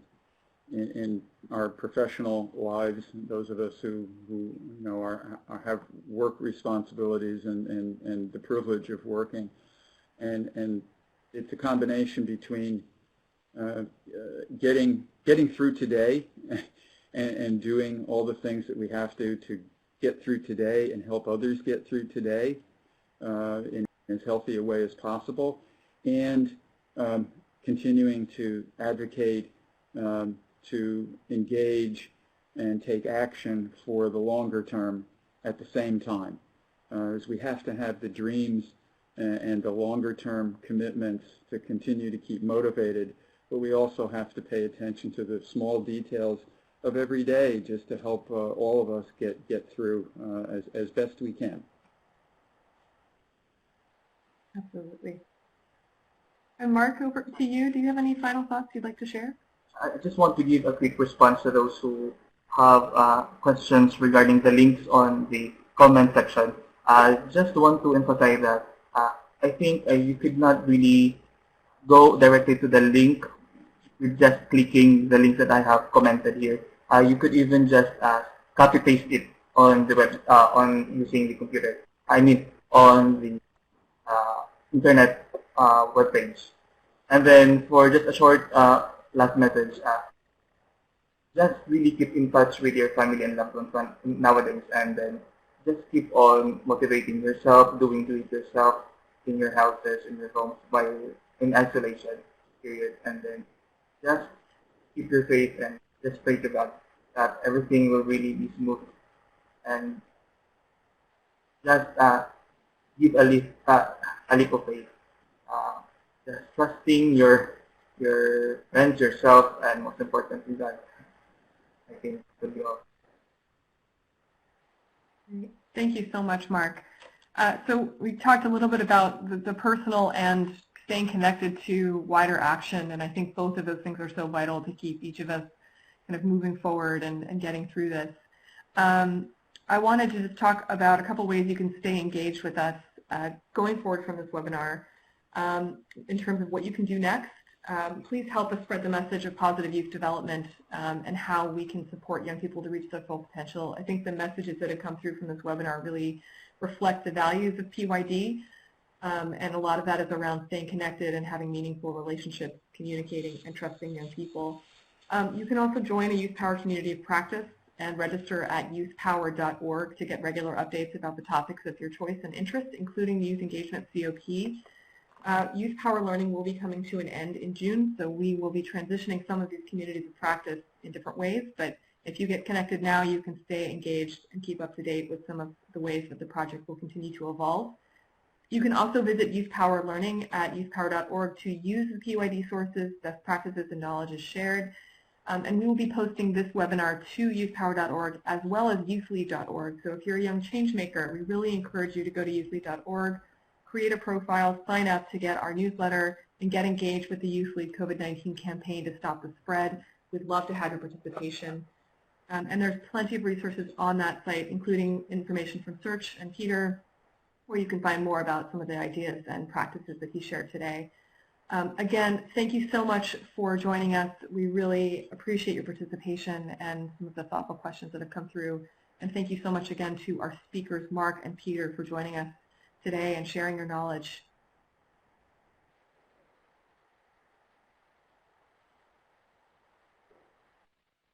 in our professional lives. Those of us who you know have work responsibilities and the privilege of working, and it's a combination between getting through today and doing all the things that we have to get through today and help others get through today in as healthy a way as possible, and continuing to advocate, to engage and take action for the longer term at the same time. As we have to have the dreams and the longer term commitments to continue to keep motivated, but we also have to pay attention to the small details of every day just to help all of us get through as best we can. Absolutely. And Mark, over to you. Do you have any final thoughts you'd like to share? I just want to give a quick response to those who have questions regarding the links on the comment section. I just want to emphasize that I think you could not really go directly to the link with just clicking the link that I have commented here. You could even just copy paste it on the web on using the computer. I mean on the internet web page. And then for just a short last message, just really keep in touch with your family and loved ones nowadays, and then just keep on motivating yourself, doing it yourself in your houses, in your homes, in isolation period, and then just keep your faith and just pray to God that everything will really be smooth, and just give a leap of faith. Just trusting your friends, yourself, and most importantly, God. I think it will be all. Thank you so much, Mark. So we talked a little bit about the personal and staying connected to wider action, and I think both of those things are so vital to keep each of us kind of moving forward and getting through this. I wanted to just talk about a couple ways you can stay engaged with us going forward from this webinar. In terms of what you can do next, please help us spread the message of positive youth development and how we can support young people to reach their full potential. I think the messages that have come through from this webinar really reflect the values of PYD, and a lot of that is around staying connected and having meaningful relationships, communicating and trusting young people. You can also join a Youth Power community of practice and register at youthpower.org to get regular updates about the topics of your choice and interest, including the Youth Engagement COP. Youth Power Learning will be coming to an end in June, so we will be transitioning some of these communities of practice in different ways, but if you get connected now, you can stay engaged and keep up to date with some of the ways that the project will continue to evolve. You can also visit Youth Power Learning at youthpower.org to use the PYD sources, best practices, and knowledge is shared. And we will be posting this webinar to youthpower.org as well as youthlead.org. So if you're a young change maker, we really encourage you to go to youthlead.org, create a profile, sign up to get our newsletter, and get engaged with the Youth Lead COVID-19 campaign to stop the spread. We'd love to have your participation. And there's plenty of resources on that site, including information from Search and Peter, where you can find more about some of the ideas and practices that he shared today. Again, thank you so much for joining us. We really appreciate your participation and some of the thoughtful questions that have come through. And thank you so much again to our speakers, Mark and Peter, for joining us today and sharing your knowledge.